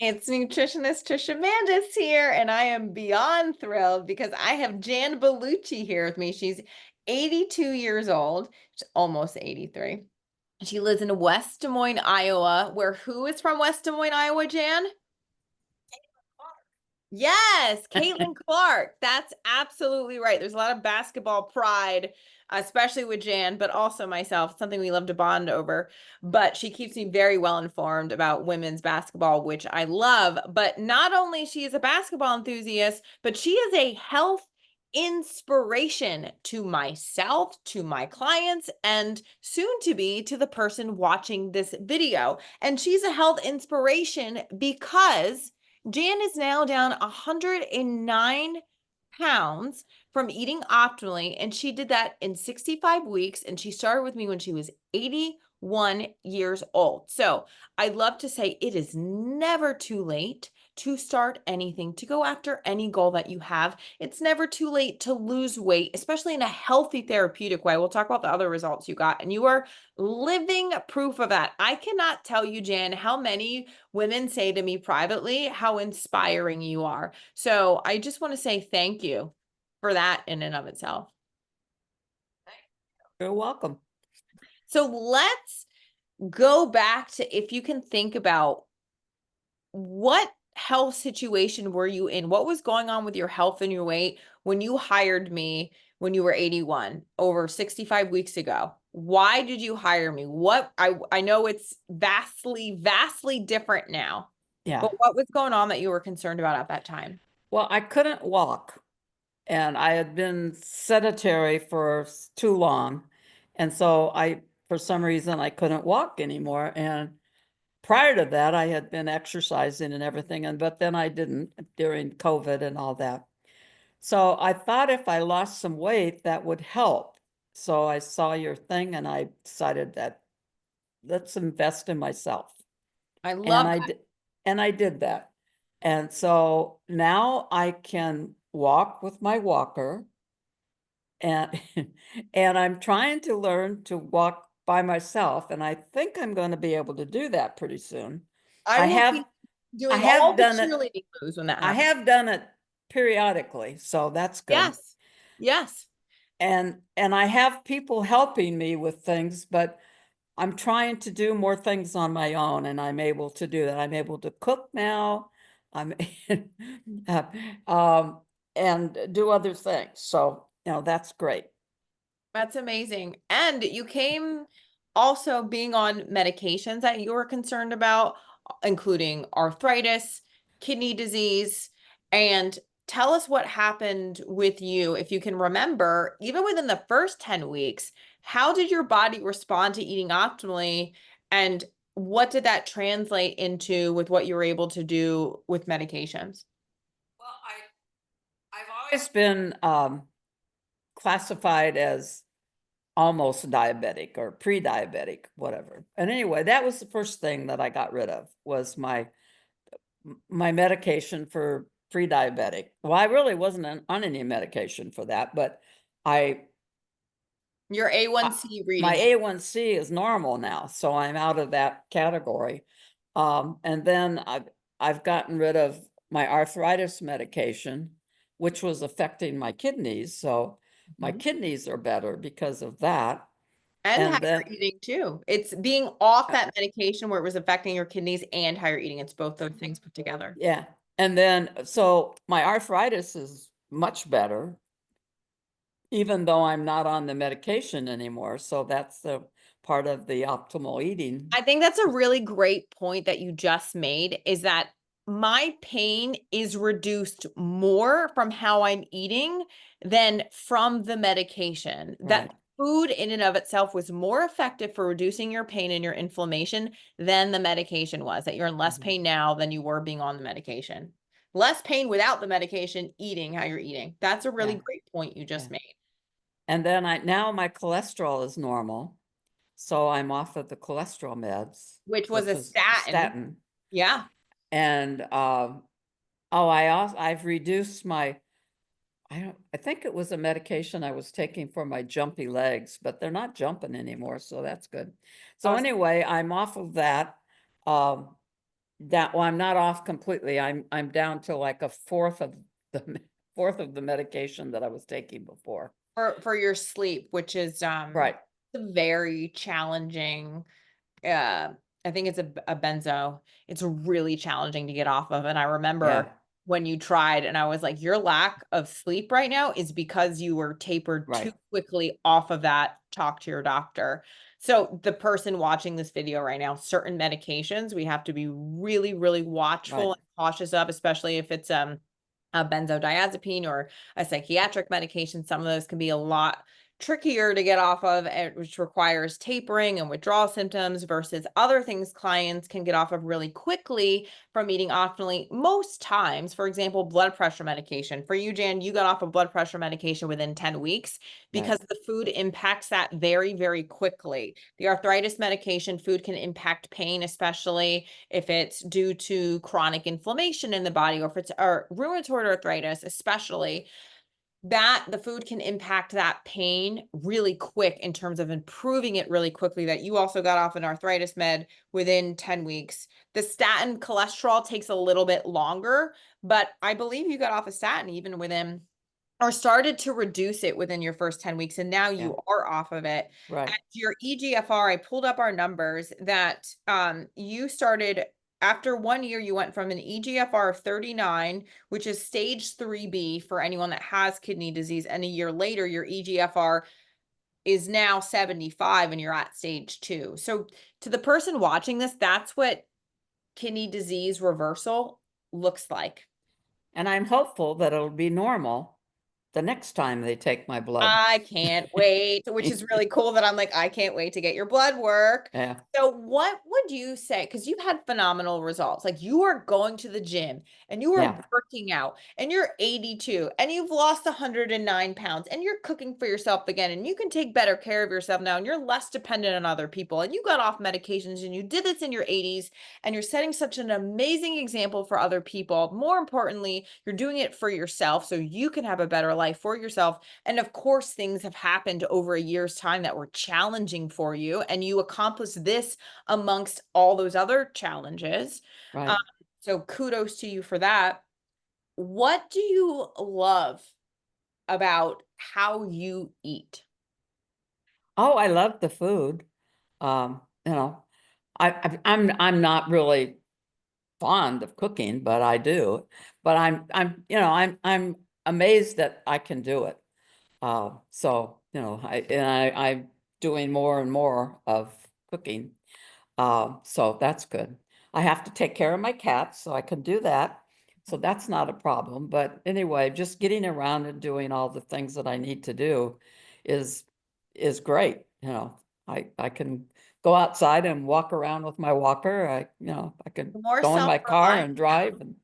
It's nutritionist Trisha Mandis here, and I am beyond thrilled because I have Jan Bellucci here with me. She's 82 years old. She's almost 83. She lives in West Des Moines, Iowa, where who is from West Des Moines, Iowa, Jan? Yes, Caitlin Clark. That's absolutely right. There's a lot of basketball pride, especially with Jan, but also myself. It's something we love to bond over. But she keeps me very well informed about women's basketball, which I love. But not only she is a basketball enthusiast, but she is a health inspiration to myself, to my clients, and soon to be to the person watching this video. And she's a health inspiration because Jan is now down 109 pounds from eating optimally, and she did that in 65 weeks, and she started with me when she was 81 years old. So I'd love to say it is never too late to start anything, to go after any goal that you have. It's never too late to lose weight, especially in a healthy therapeutic way. We'll talk about the other results you got, and you are living proof of that. I cannot tell you, Jan, how many women say to me privately how inspiring you are. So I just want to say thank you for that in and of itself. You're welcome. So let's go back to, if you can think about, what health situation were you in? What was going on with your health and your weight when you hired me when you were 81, over 65 weeks ago? Why did you hire me? I know it's vastly different now, Yeah. but what was going on that you were concerned about at that time? Well, I couldn't walk, and I had been sedentary for too long. And so for some reason, I couldn't walk anymore. And prior to that, I had been exercising and everything, but then I didn't during COVID and all that. So I thought if I lost some weight, that would help. So I saw your thing and I decided that let's invest in myself. I And love I that. did, and I did that. And so now I can walk with my walker, and and I'm trying to learn to walk by myself, and I think I'm going to be able to do that pretty soon. I I will be have I doing all have the done it cheerleading moves when that I happens. have done it periodically, so that's good. Yes. Yes. And I have people helping me with things, but I'm trying to do more things on my own, and I'm able to do that. I'm able to cook now. I'm uh, um, and do other things. So, that's great. That's amazing. And you came also being on medications that you were concerned about, including arthritis, kidney disease, and tell us what happened with you, if you can remember, even within the first 10 weeks, how did your body respond to eating optimally? And what did that translate into with what you were able to do with medications? Well, I've always been classified as almost diabetic or pre-diabetic, whatever. And anyway, that was the first thing that I got rid of was my medication for pre-diabetic. Well, I really wasn't on any medication for that, but I Your I- A1C my reading. A1C is normal now, so I'm out of that category. And then I've gotten rid of my arthritis medication, which was affecting my kidneys. So my Mhm. kidneys are better because of that. And how And then, you're eating too. It's being off that medication where it was affecting your kidneys and how you're eating. It's both those things put together. yeah. And then, so my arthritis is much better, even though I'm not on the medication anymore. So that's the part of the optimal eating. I think that's a really great point that you just made, is that my pain is reduced more from how I'm eating than from the medication. Right. That food in and of itself was more effective for reducing your pain and your inflammation than the medication was, that you're in less Mhm. pain now than you were being on the medication. Less pain without the medication, eating how you're eating. That's a really Yeah. great point you Yeah. just made. And then now my cholesterol is normal. So I'm off of the cholesterol meds, Which was which a is a statin. statin. Yeah. And I've reduced I think it was a medication I was taking for my jumpy legs, but they're not jumping anymore, so that's good. So Awesome. anyway, I'm off of that. Um, Well, I'm not off completely. I'm down to like a fourth of the medication that I was taking before. For your sleep, which is Right. very challenging. I think it's a benzo. It's really challenging to get off of. And I Yeah. remember when you tried, and I was like, your lack of sleep right now is because you were tapered too Right. quickly off of that. Talk to your doctor. So the person watching this video right now, certain medications we have to be really, really Right. watchful and cautious of, especially if it's a benzodiazepine or a psychiatric medication. Some of those can be a lot trickier to get off of, which requires tapering and withdrawal symptoms versus other things clients can get off of really quickly from eating optimally. Most times, for example, blood pressure medication. For you, Jan, you got off of blood pressure medication within 10 weeks Right. because the food impacts that very, very quickly. The arthritis medication, food can impact pain, especially if it's due to chronic inflammation in the body, or if it's rheumatoid arthritis, especially that the food can impact that pain really quick in terms of improving it really quickly. That you also got off an arthritis med within 10 weeks. The statin cholesterol takes a little bit longer, but I believe you got off a statin even within, or started to reduce it within your first 10 weeks, and now Yeah. you are off of it. Right. At your EGFR, I pulled up our numbers that you started after 1 year, you went from an EGFR of 39, which is stage 3B for anyone that has kidney disease, and a year later, your EGFR is now 75 and you're at stage 2. So to the person watching this, that's what kidney disease reversal looks like. And I'm hopeful that it'll be normal the next time they take my blood. I can't wait, which is really cool that I'm like, I can't wait to get your blood work. Yeah. So what would you say? Because you've had phenomenal results. Like you are going to the gym and you are Yeah. working out and you're 82 and you've lost 109 pounds and you're cooking for yourself again and you can take better care of yourself now and you're less dependent on other people and you got off medications and you did this in your 80s and you're setting such an amazing example for other people. More importantly, you're doing it for yourself so you can have a better life for yourself. And of course, things have happened over a year's time that were challenging for you, and you accomplished this amongst all those other challenges. Um, Right. so kudos to you for that. What do you love about how you eat? Oh, I love the food. You know, I'm not really fond of cooking, but I do. But I'm amazed that I can do it. So, I'm doing more and more of cooking. So that's good. I have to take care of my cats, so I can do that. So that's not a problem. But anyway, just getting around and doing all the things that I need to do is is great. I can go outside and walk around with my walker. I can You're more go in my car self-reliant and now. drive and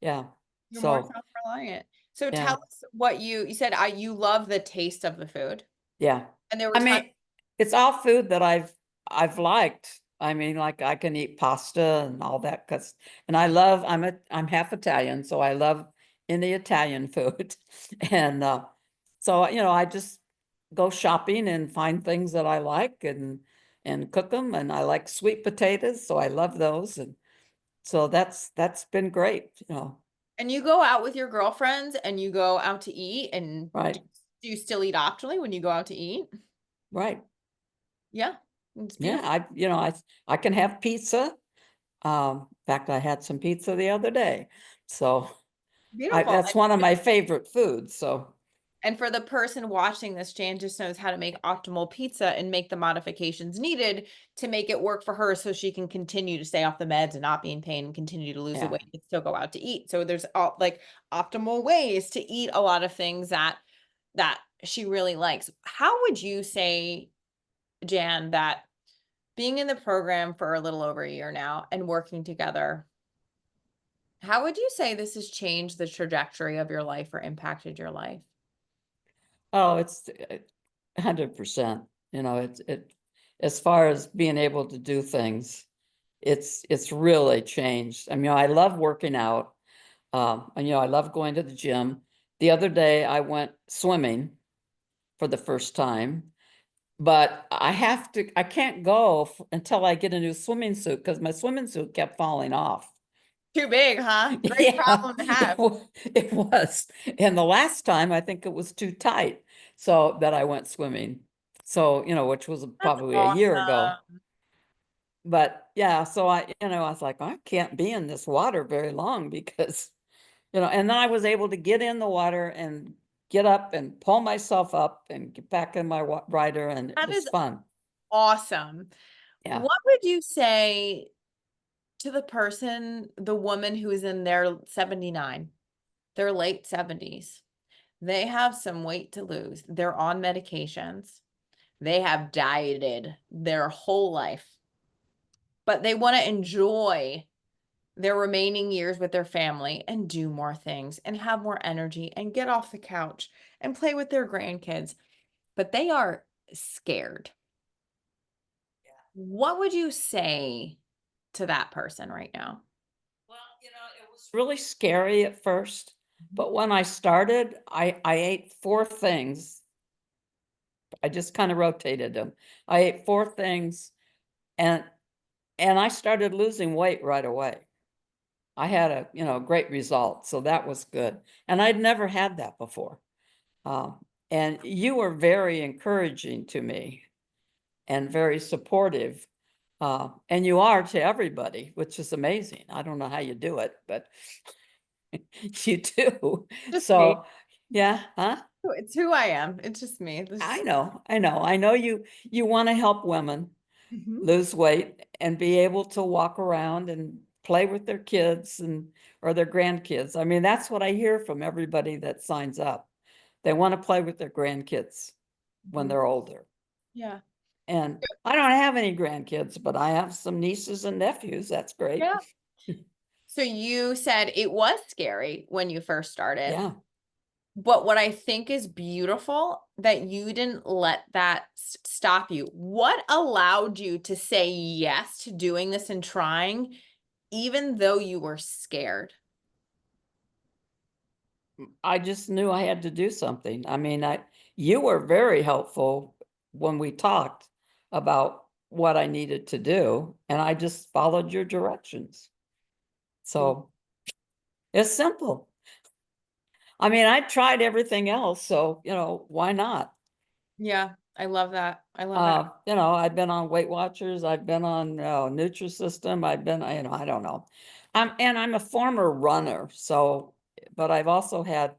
yeah. You're more So self-reliant. So tell yeah. us what you said. You love the taste of the food, Yeah. and there were I times. mean, it's all food that I've liked. I mean, like I can eat pasta and all that cuz and I'm half Italian, so I love any Italian food. And so I just go shopping and find things that I like and cook them, and I like sweet potatoes, so I love those, and so that's been great. And you go out with your girlfriends and you go out to eat, and Right. do you still eat optionally when you go out to eat? Right. Yeah, it's Yeah, beautiful. I can have pizza. In fact, I had some pizza the other day. So Beautiful. that's one of my favorite foods. So And for the person watching this, Jan just knows how to make optimal pizza and make the modifications needed to make it work for her so she can continue to stay off the meds and not be in pain and continue to lose the yeah. weight and still go out to eat. So there's all like optimal ways to eat a lot of things that she really likes. How would you say, Jan, that being in the program for a little over a year now and working together, how would you say this has changed the trajectory of your life or impacted your life? Oh, it's 100%. It as far as being able to do things, it's really changed. I mean, I love working out. And I love going to the gym. The other day I went swimming for the first time. but I can't go until I get a new swimming suit because my swimming suit kept falling off. Too big, huh? Great Yeah, problem to have. it was. And the last time I think it was too tight. So that I went swimming. So, which was That's probably a year ago. awesome. But yeah, so I was like, I can't be in this water very long because, and then I was able to get in the water and get up and pull myself up and get back in my rider, and it That was is fun. awesome. Yeah. What would you say to the person, the woman who is in their 79, their late 70s? They have some weight to lose. They're on medications. They have dieted their whole life, but they want to enjoy their remaining years with their family and do more things and have more energy and get off the couch and play with their grandkids, but they are scared. What would you say to that person right now? Well, it was really scary at first, Mhm. but when I started, I ate four things. I just kind of rotated them. I ate four things, and I started losing weight right away. I had a, great result, so that was good. And I'd never had that before. And you were very encouraging to me and very supportive. And you are to everybody, which is amazing. I don't know how you do it, but you do. Just me. So, yeah, huh? It's who I am. It's just me. I This. know, I know. I know you want to help women Mhm. lose weight and be able to walk around and play with their kids and or their grandkids. I mean, that's what I hear from everybody that signs up. They want to play with their grandkids when Mhm. they're older. Yeah. And I don't have any grandkids, but I have some nieces and nephews. That's great. Yeah. So you said it was scary when you first started, Yeah. but what I think is beautiful that you didn't let that stop you. What allowed you to say yes to doing this and trying, even though you were scared? I just knew I had to do something. I mean, you were very helpful when we talked about what I needed to do, and I just followed your directions. So it's simple. I mean, I tried everything else, so why not? Yeah, I love that. I love that. I've been on Weight Watchers, I've been on Nutrisystem, I've been, I don't know. And I'm a former runner, so but I've also had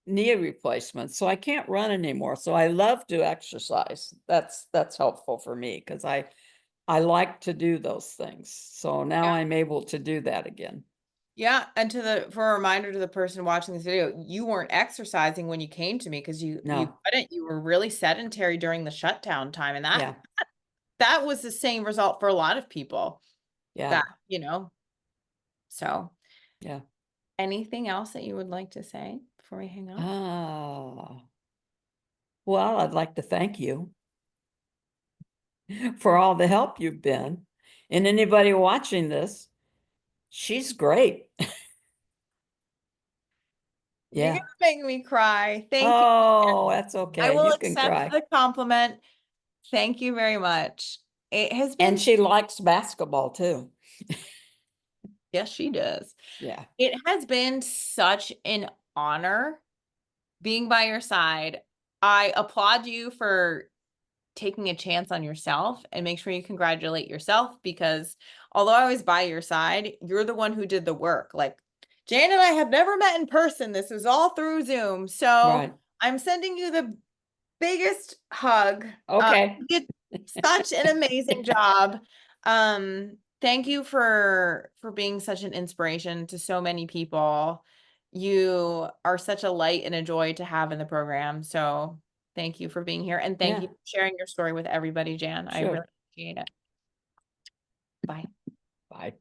knee replacements, so I can't run anymore. So I love to exercise. That's helpful for me because I like to do those things. So now Yeah. I'm able to do that again. Yeah, and for a reminder to the person watching this video, you weren't exercising when you came to me because you No, couldn't. You were really sedentary during the shutdown time, and that yeah, that was the same result for a lot of people. yeah, That, so yeah. anything else that you would like to say before we hang up? Ah, well, I'd like to thank you for all the help you've been. And anybody watching this, she's great. You're gonna Yeah. make me cry. Thank you. Oh, that's I okay. will You can accept cry. the compliment. Thank you very much. It has And been, she likes basketball too. yes, she does. Yeah. It has been such an honor being by your side. I applaud you for taking a chance on yourself, and make sure you congratulate yourself, because although I was by your side, you're the one who did the work. Like, Jan and I have never met in person. This was all through Zoom. So Right. I'm sending you the biggest hug. Okay. You did such an amazing job. Thank you for being such an inspiration to so many people. You are such a light and a joy to have in the program. So thank you for being here, and thank you Yeah, for sharing your story with everybody, Jan. I sure. really appreciate it. Bye. Bye.